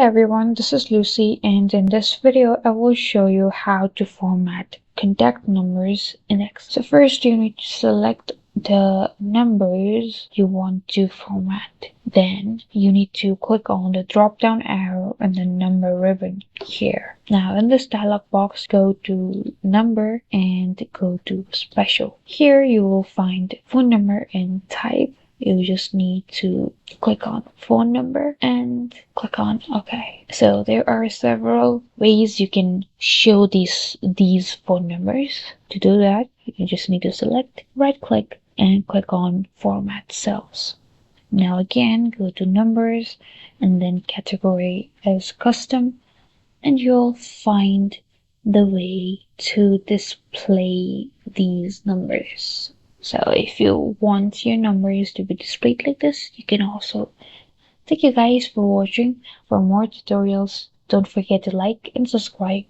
everyone, this is Lucy, and in this video I will show you how to format contact numbers in Excel. So first you need to select the numbers you want to format. Then you need to click on the drop down arrow and the number ribbon here. Now in this dialog box, go to number and go to special. Here you will find phone number and type. You just need to click on phone number and click on OK. So there are several ways you can show these phone numbers. To do that, you just need to select, right click, and click on Format Cells. Now again, go to Numbers and then Category as Custom, and you'll find the way to display these numbers. So if you want your numbers to be displayed like this, you can also. Thank you guys for watching. For more tutorials, don't forget to like and subscribe.